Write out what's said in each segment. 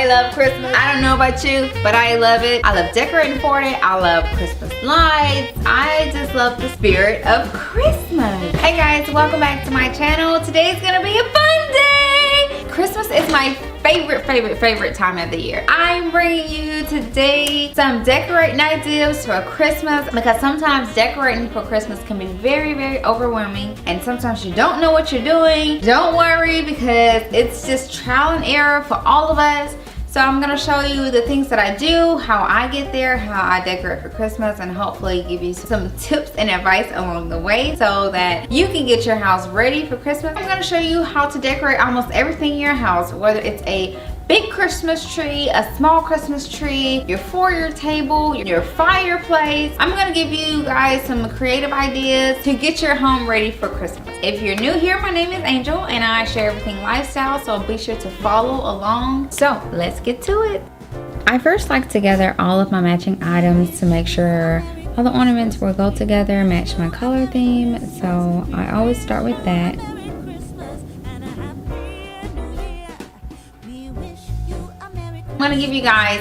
I love Christmas. I don't know about you, but I love it. I love decorating for it. I love Christmas lights. I just love the spirit of Christmas. Hey guys, welcome back to my channel. Today's gonna be a fun day. Christmas is my favorite time of the year. I'm bringing you today some decorating ideas for Christmas, because sometimes decorating for Christmas can be very overwhelming, and sometimes you don't know what you're doing. Don't worry, because it's just trial and error for all of us. So I'm gonna show you the things that I do, how I get there, how I decorate for Christmas, and hopefully give you some tips and advice along the way so that you can get your house ready for Christmas. I'm gonna show you how to decorate almost everything in your house, whether it's a big Christmas tree, a small Christmas tree, your foyer table, your fireplace. I'm gonna give you guys some creative ideas to get your home ready for Christmas. If you're new here, my name is Angel and I share everything lifestyle, so be sure to follow along. So let's get to it. I first like to gather all of my matching items to make sure all the ornaments will go together, match my color theme. So I always start with that. I'm gonna give you guys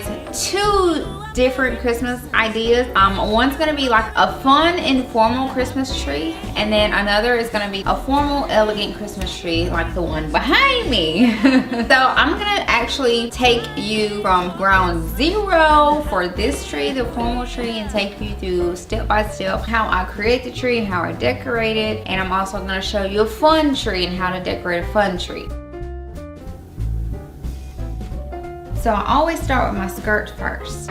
two different Christmas ideas. One's gonna be like a fun, informal Christmas tree, and then another is gonna be a formal, elegant Christmas tree like the one behind me. So I'm gonna actually take you from ground zero for this tree, the formal tree, and take you through step by step how I create the tree and how I decorate it. And I'm also gonna show you a fun tree and how to decorate a fun tree. So I always start with my skirt first.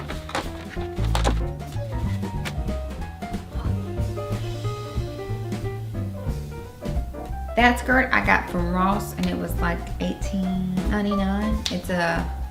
That skirt I got from Ross and it was like $18.99. It's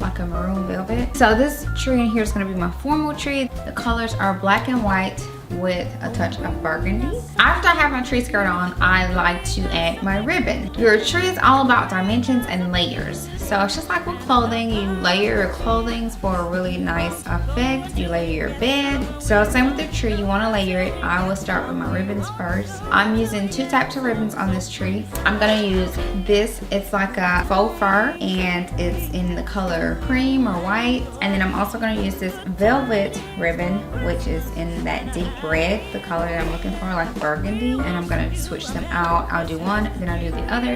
like a maroon velvet. So this tree in here is gonna be my formal tree. The colors are black and white with a touch of burgundy. After I have my tree skirt on, I like to add my ribbon. Your tree is all about dimensions and layers. So it's just like with clothing, you layer your clothing for a really nice effect. You layer your bed. So same with the tree, you wanna layer it. I will start with my ribbons first. I'm using two types of ribbons on this tree. I'm gonna use this, it's like a faux fur and it's in the color cream or white. And then I'm also gonna use this velvet ribbon, which is in that deep red, the color that I'm looking for, like burgundy. And I'm gonna switch them out. I'll do one, then I'll do the other.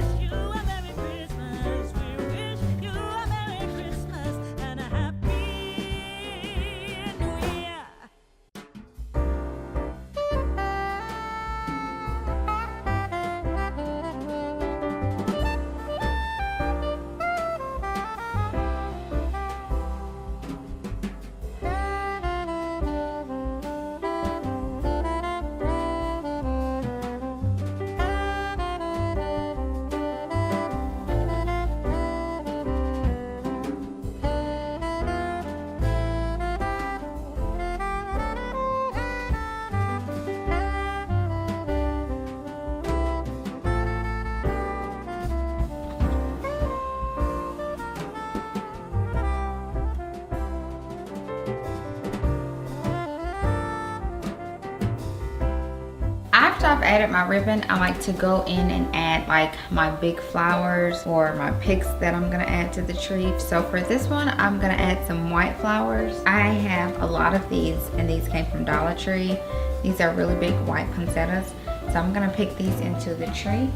After I've added my ribbon, I like to go in and add like my big flowers or my picks that I'm gonna add to the tree. So for this one, I'm gonna add some white flowers. I have a lot of these, and these came from Dollar Tree. These are really big white poinsettias. So I'm gonna pick these into the tree.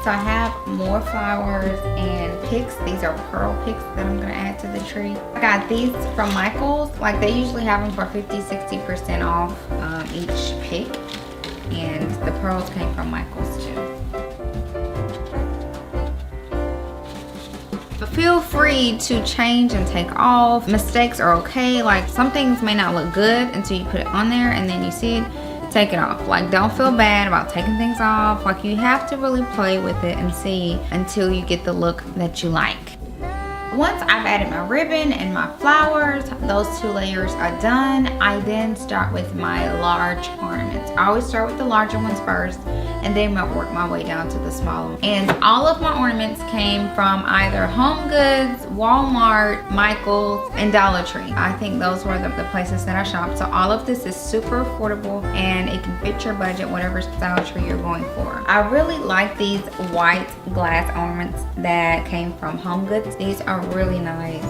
So I have more flowers and picks. These are pearl picks that I'm gonna add to the tree. I got these from Michael's. Like they usually have them for 50–60% off each pick. And the pearls came from Michael's too. feel free to change and take off. Mistakes are okay. Like, some things may not look good until you put it on there and then you see it, take it off. Like, don't feel bad about taking things off. Like, you have to really play with it and see until you get the look that you like. Once I've added my ribbon and my flowers, those 2 layers are done, I then start with my large ornaments. I always start with the larger ones first and then work my way down to the smaller ones. And all of my ornaments came from either HomeGoods, Walmart, Michael's, and Dollar Tree. I think those were the places that I shopped. So all of this is super affordable and it can fit your budget, whatever style tree you're going for. I really like these white glass ornaments that came from HomeGoods. These are really nice.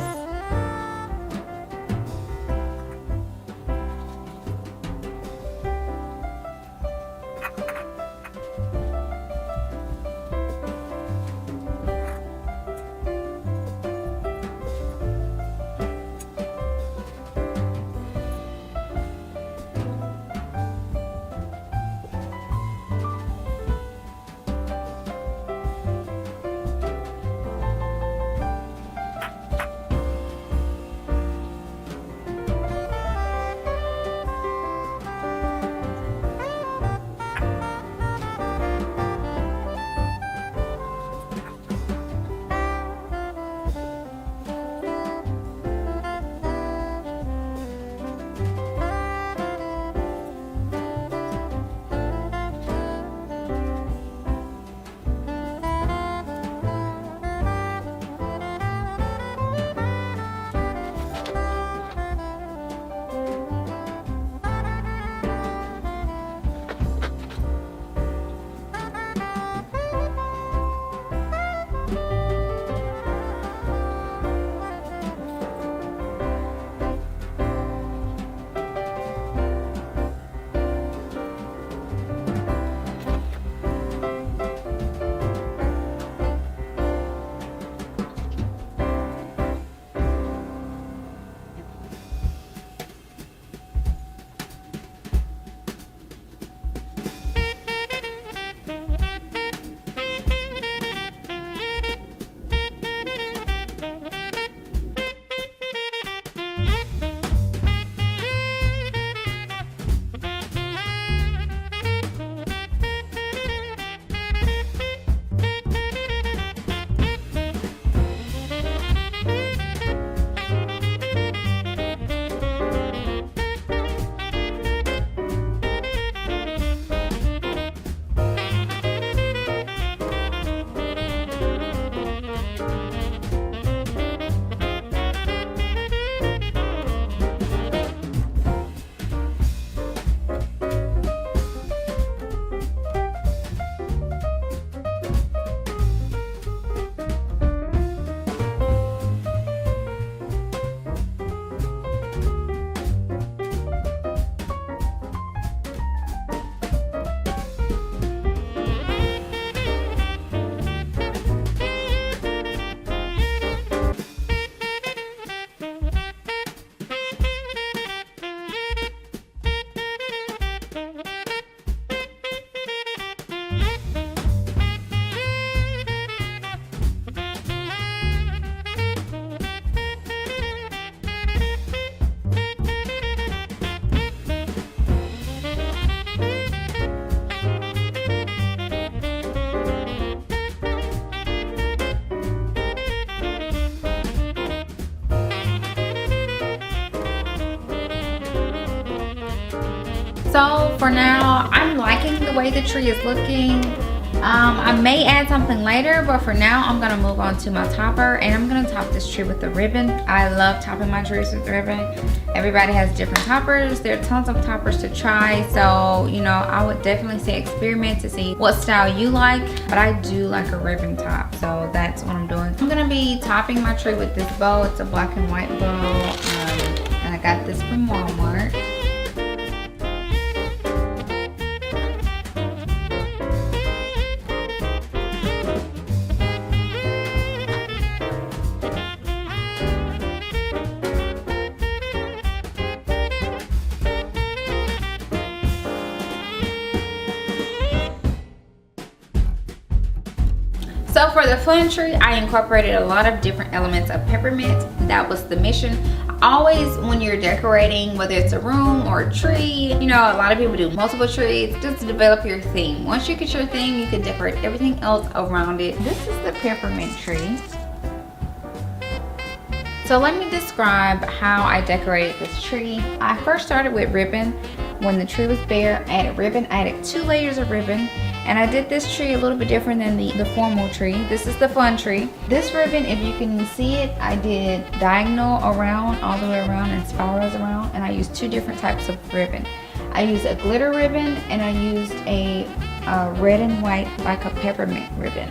So for now, I'm liking the way the tree is looking. I may add something later, but for now, I'm gonna move on to my topper, and I'm gonna top this tree with the ribbon. I love topping my trees with ribbon. Everybody has different toppers. There are tons of toppers to try. So, you know, I would definitely say experiment to see what style you like, but I do like a ribbon top. So that's what I'm doing. I'm gonna be topping my tree with this bow. It's a black and white bow, and I got this from Walmart. So So for the fun tree, I incorporated a lot of different elements of peppermint. That was the mission. Always when you're decorating, whether it's a room or a tree, you know, a lot of people do multiple trees, just to develop your theme. Once you get your theme, you can decorate everything else around it. This is the peppermint tree. So let me describe how I decorated this tree. I first started with ribbon. When the tree was bare, I added ribbon. I added 2 layers of ribbon. And I did this tree a little bit different than the formal tree. This is the fun tree. This ribbon, if you can see it, I did diagonal around, all the way around, and spirals around. And I used 2 different types of ribbon. I used a glitter ribbon, and I used a red and white, like a peppermint ribbon.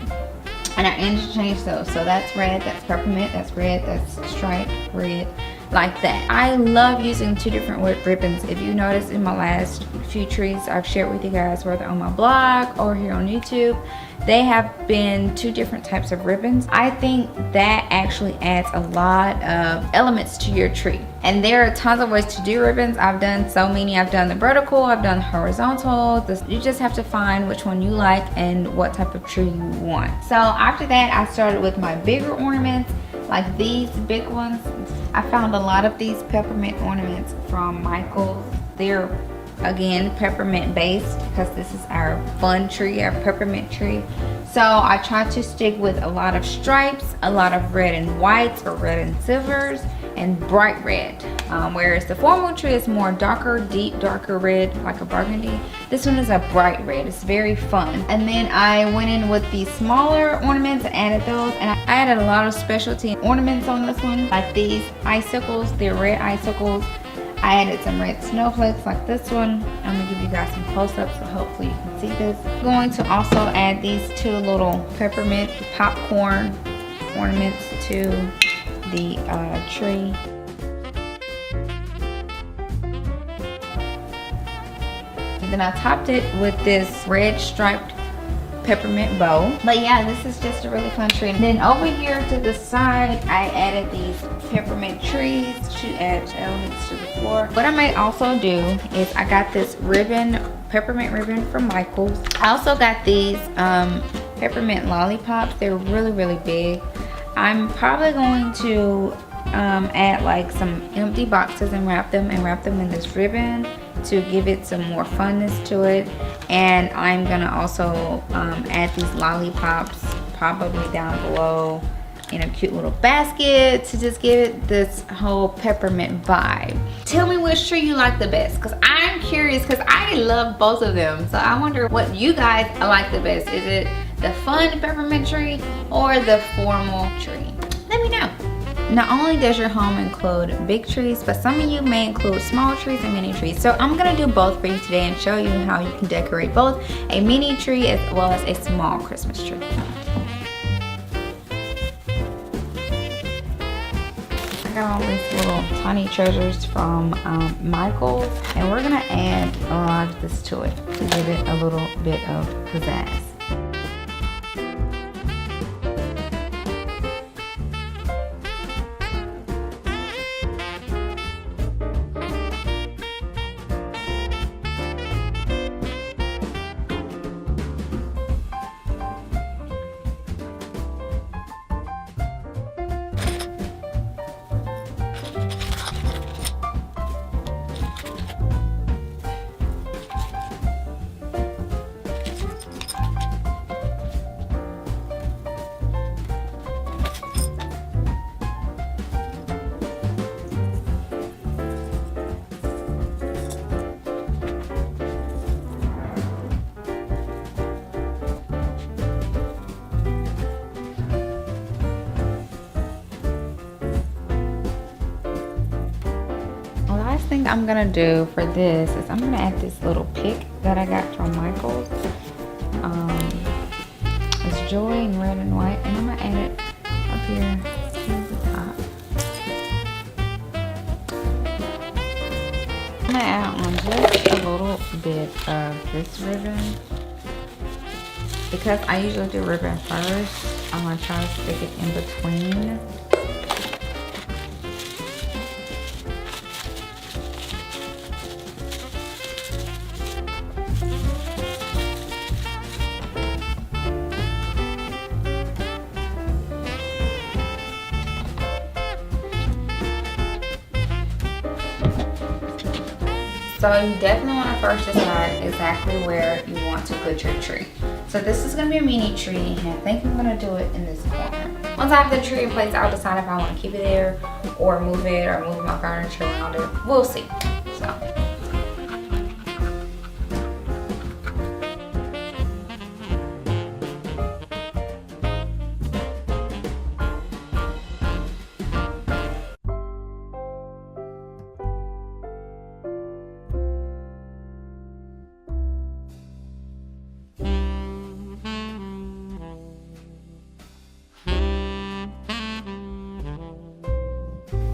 And I interchanged those. So that's red, that's peppermint, that's red, that's striped red, like that. I love using 2 different ribbons. If you notice in my last few trees I've shared with you guys, whether on my blog or here on YouTube, they have been 2 different types of ribbons. I think that actually adds a lot of elements to your tree. And there are tons of ways to do ribbons. I've done so many. I've done the vertical, I've done horizontal. You just have to find which one you like and what type of tree you want. So after that, I started with my bigger ornaments, like these big ones. I found a lot of these peppermint ornaments from Michael's. They're, again, peppermint based, because this is our fun tree, our peppermint tree. So I tried to stick with a lot of stripes, a lot of red and whites, or red and silvers, and bright red. Whereas the formal tree is more darker, deep, darker red, like a burgundy. This one is a bright red. It's very fun. And then I went in with the smaller ornaments and added those. And I added a lot of specialty ornaments on this one, like these icicles. They're red icicles. I added some red snowflakes like this one. I'm gonna give you guys some close-ups, so hopefully you can see this. I'm going to also add these 2 little peppermint popcorn ornaments to the tree. And then I topped it with this red striped peppermint bow. But yeah, this is just a really fun tree. And then over here to the side, I added these peppermint trees to add elements to the floor. What I might also do is I got this ribbon, peppermint ribbon from Michael's. I also got these peppermint lollipops. They're really, really big. I'm probably going to add like some empty boxes and wrap them in this ribbon to give it some more funness to it. And I'm gonna also add these lollipops probably down below in a cute little basket to just give it this whole peppermint vibe. Tell me which tree you like the best, because I'm curious, because I love both of them. So I wonder what you guys like the best. Is it the fun peppermint tree or the formal tree? Let me know. Not only does your home include big trees, but some of you may include small trees and mini trees. So I'm gonna do both for you today and show you how you can decorate both a mini tree as well as a small Christmas tree. I got all these little tiny treasures from Michael's, and we're gonna add a lot of this to it to give it a little bit of pizzazz. Thing I'm gonna do for this is I'm gonna add this little pick that I got from Michael's. It's joy in red and white, and I'm gonna add it up here to the top. I'm gonna add on just a little bit of this ribbon. Because I usually do ribbon first, I'm gonna try to stick it in between. So you definitely want to first decide exactly where you want to put your tree. So this is going to be a mini tree, and I think I'm going to do it in this corner. Once I have the tree in place, I'll decide if I want to keep it there or move it or move my furniture around it. We'll see. So.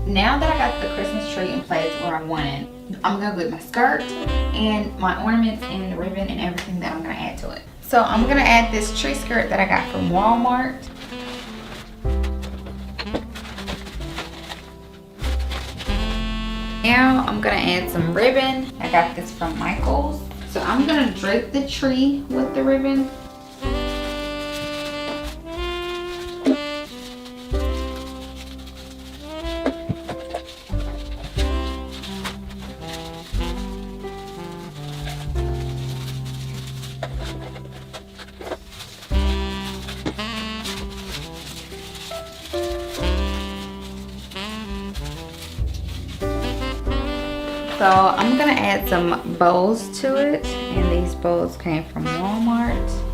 Now that I got the Christmas tree in place where I want it, I'm gonna get my skirt and my ornaments and the ribbon and everything that I'm gonna add to it. So I'm gonna add this tree skirt that I got from Walmart. Now I'm gonna add some ribbon. I got this from Michael's. So I'm gonna drape the tree with the ribbon. So I'm gonna add some bows to it, and these bows came from Walmart.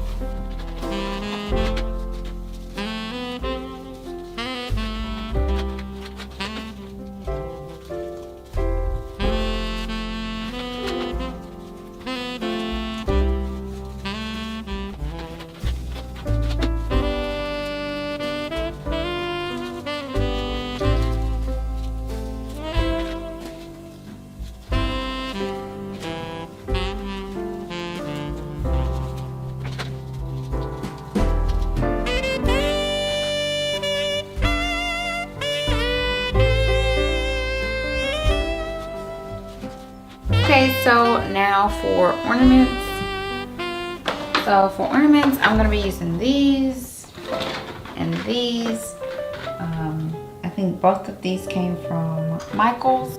Okay, so now for ornaments. So for ornaments, I'm gonna be using these and these. I think both of these came from Michael's.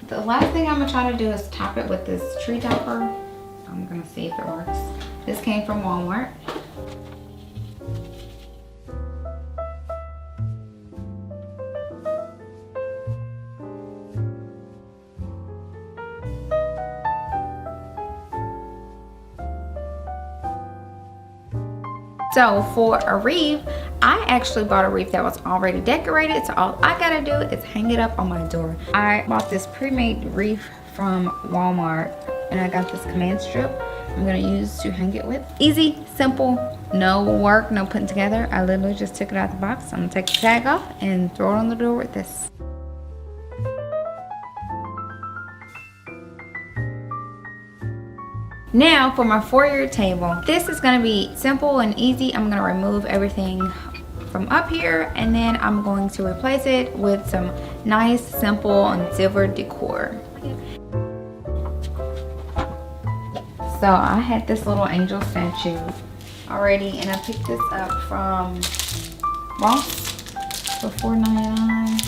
The last thing I'm gonna try to do is top it with this tree topper. I'm gonna see if it works. This came from Walmart. So for a wreath, I actually bought a wreath that was already decorated, so all I gotta do is hang it up on my door. I bought this pre-made wreath from Walmart, and I got this command strip I'm gonna use to hang it with. Easy, simple, no work, no putting together. I literally just took it out of the box. I'm gonna take the tag off and throw it on the door with this. Now for my foyer table. This is gonna be simple and easy. I'm gonna remove everything from up here, and then I'm going to replace it with some nice, simple, and silver decor. So I had this little angel statue already, and I picked this up from Ross for $4.99.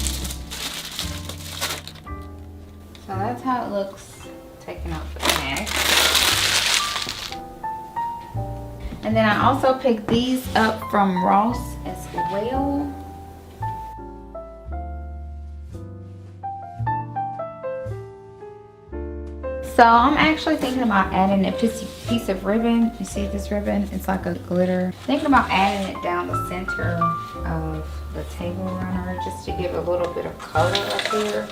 So that's how it looks taken out the bag. And then I also picked these up from Ross as well. So I'm actually thinking about adding a piece of ribbon. You see this ribbon? It's like a glitter. Thinking about adding it down the center of the table runner just to give a little bit of color up here.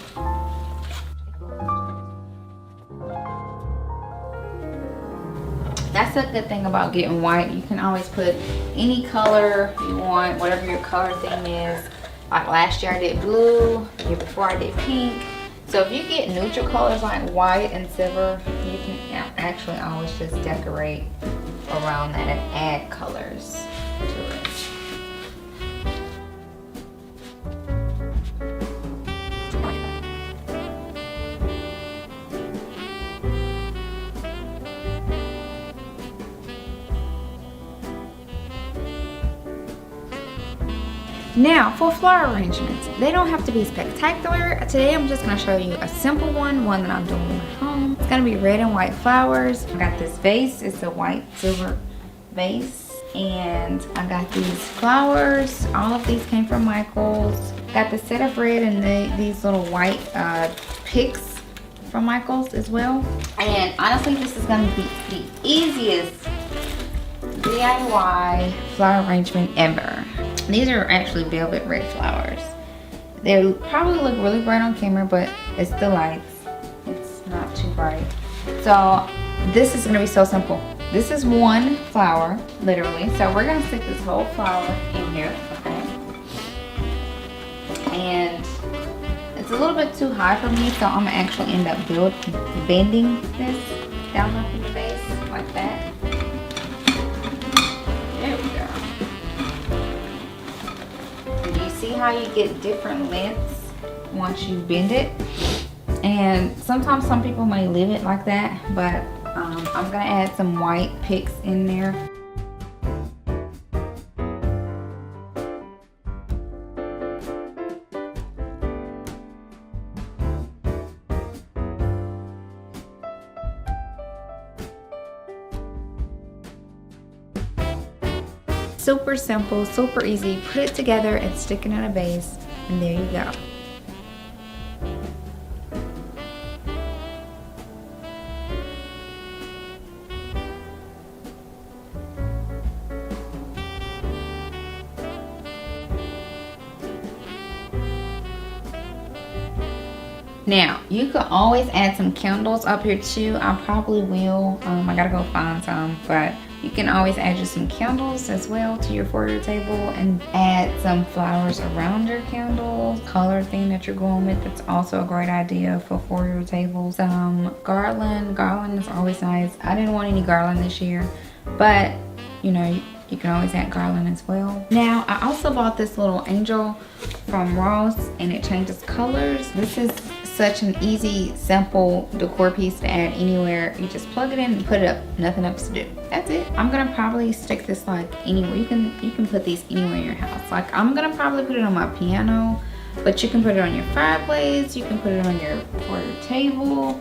That's a good thing about getting white. You can always put any color you want, whatever your color theme is. Like last year I did blue, the year before I did pink. So if you get neutral colors like white and silver, you can actually always just decorate around that and add colors to it. Now for flower arrangements, they don't have to be spectacular. Today I'm just gonna show you a simple one that I'm doing at home. It's gonna be red and white flowers. I got this vase, it's a white silver vase. And I got these flowers. All of these came from Michael's. Got the set of red and these little white picks from Michael's as well. And honestly, this is gonna be the easiest DIY flower arrangement ever. These are actually velvet red flowers. They probably look really bright on camera, but it's the lights. It's not too bright. So this is gonna be so simple. This is one flower, literally. So we're gonna stick this whole flower in here, okay? And it's a little bit too high for me, so I'm gonna actually end up bending this down into the base like that. There we go. Do you see how you get different lengths once you bend it? And sometimes some people may leave it like that, but I'm gonna add some white picks in there. Super simple, super easy. Put it together and stick it in a vase, and there you go. Now, you could always add some candles up here too. I probably will. I gotta go find some, but you can always add just some candles as well to your foyer table and add some flowers around your candles. Color theme that you're going with, that's also a great idea for foyer tables. Garland. Garland is always nice. I didn't want any garland this year, but you know, you can always add garland as well. Now, I also bought this little angel from Ross and it changes colors. This is such an easy, simple decor piece to add anywhere. You just plug it in and put it up. Nothing else to do. That's it. I'm gonna probably stick this like anywhere. You can put these anywhere in your house. Like I'm gonna probably put it on my piano, but you can put it on your fireplace. You can put it on your foyer table.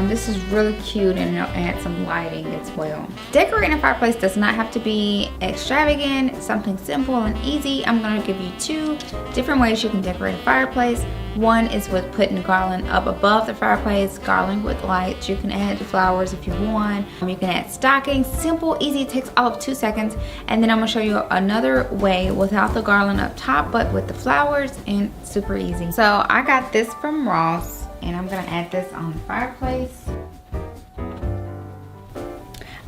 This is really cute and it'll add some lighting as well. Decorating a fireplace does not have to be extravagant. It's something simple and easy. I'm going to give you two different ways you can decorate a fireplace. One is with putting garland up above the fireplace, garland with lights. You can add flowers if you want. You can add stockings. Simple, easy, it takes all of 2 seconds. And then I'm going to show you another way without the garland up top, but with the flowers, and super easy. So I got this from Ross. And I'm gonna add this on the fireplace.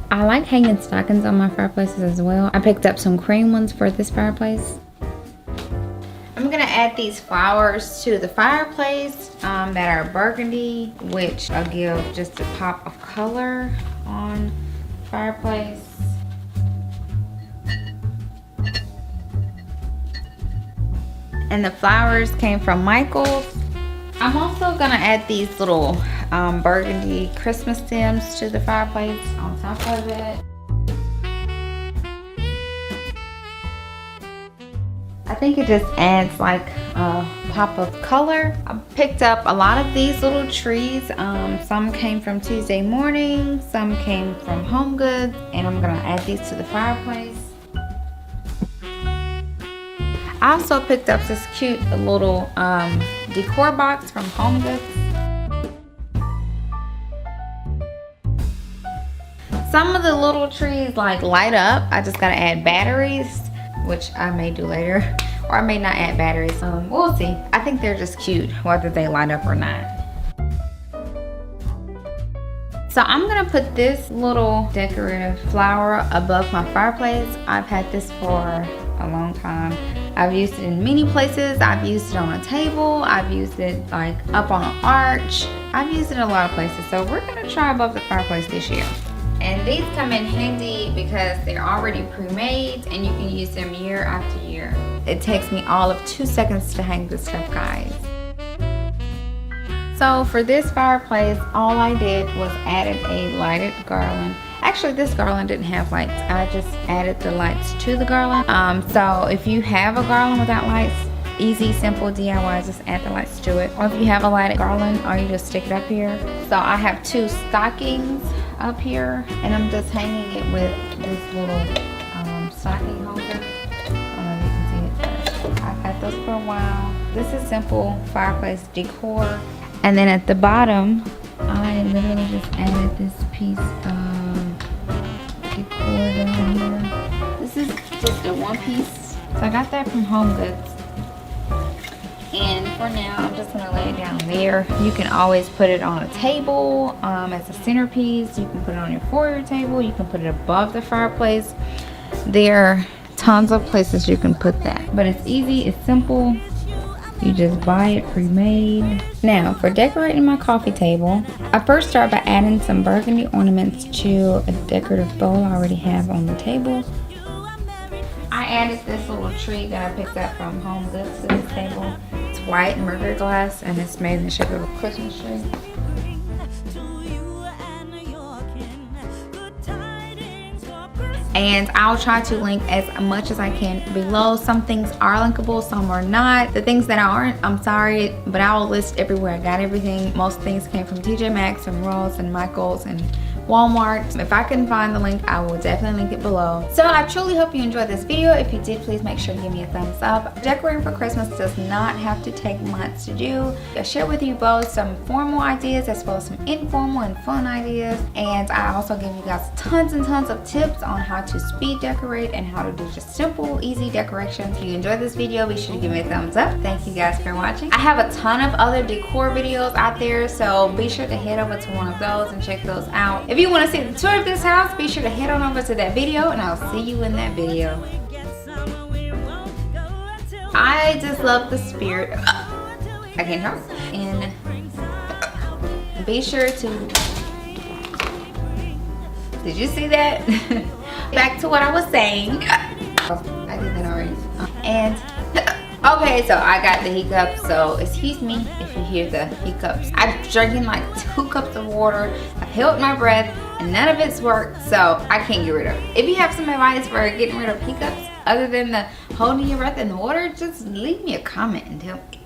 I like hanging stockings on my fireplaces as well. I picked up some cream ones for this fireplace. I'm gonna add these flowers to the fireplace that are burgundy, which will give just a pop of color on the fireplace. And the flowers came from Michael's. I'm also gonna add these little burgundy Christmas stems to the fireplace on top of it. I think it just adds like a pop of color. I picked up a lot of these little trees. Some came from Tuesday Morning, some came from HomeGoods, and I'm gonna add these to the fireplace. I also picked up this cute little decor box from HomeGoods. Some of the little trees like light up. I just gotta add batteries, which I may do later, or I may not add batteries. We'll see. I think they're just cute, whether they light up or not. So I'm gonna put this little decorative flower above my fireplace. I've had this for a long time. I've used it in many places. I've used it on a table. I've used it like up on an arch. I've used it in a lot of places. So we're gonna try above the fireplace this year. And these come in handy because they're already pre-made and you can use them year after year. It takes me all of 2 seconds to hang this stuff, guys. So for this fireplace, all I did was added a lighted garland. Actually, this garland didn't have lights. I just added the lights to the garland. So if you have a garland without lights, easy, simple DIY, just add the lights to it. Or if you have a lighted garland, or you just stick it up here. So I have 2 stockings up here, and I'm just hanging it with this little stocking holder. I don't know if you can see it, but I've had those for a while. This is simple fireplace decor. And then at the bottom, I literally just added this piece of decor down here. This is just a one piece. So I got that from HomeGoods. And for now, I'm just gonna lay it down there. You can always put it on a table as a centerpiece. You can put it on your foyer table. You can put it above the fireplace. There are tons of places you can put that. But it's easy, it's simple. You just buy it pre-made. Now, for decorating my coffee table, I first start by adding some burgundy ornaments to a decorative bowl I already have on the table. I added this little tree that I picked up from HomeGoods to this table. It's white mercury glass and it's made in the shape of a Christmas tree. And I'll try to link as much as I can below. Some things are linkable, some are not. The things that aren't, I'm sorry, but I will list everywhere. I got everything. Most things came from TJ Maxx and Ross and Michaels and Walmart. If I can find the link, I will definitely link it below. So I truly hope you enjoyed this video. If you did, please make sure to give me a thumbs up. Decorating for Christmas does not have to take months to do. I share with you both some formal ideas as well as some informal and fun ideas. And I also give you guys tons and tons of tips on how to speed decorate and how to do just simple, easy decorations. If you enjoyed this video, be sure to give me a thumbs up. Thank you guys for watching. I have a ton of other decor videos out there, so be sure to head over to one of those and check those out. If you want to see the tour of this house, be sure to head on over to that video and I'll see you in that video. I just love the spirit. I can't help. And be sure to, did you see that? Back to what I was saying. I did that already. And okay, so I got the hiccups, so excuse me if you hear the hiccups. I'm drinking like 2 cups of water. I've held my breath and none of it's worked, so I can't get rid of it. If you have some advice for getting rid of hiccups other than the holding your breath in the water, just leave me a comment and tell me.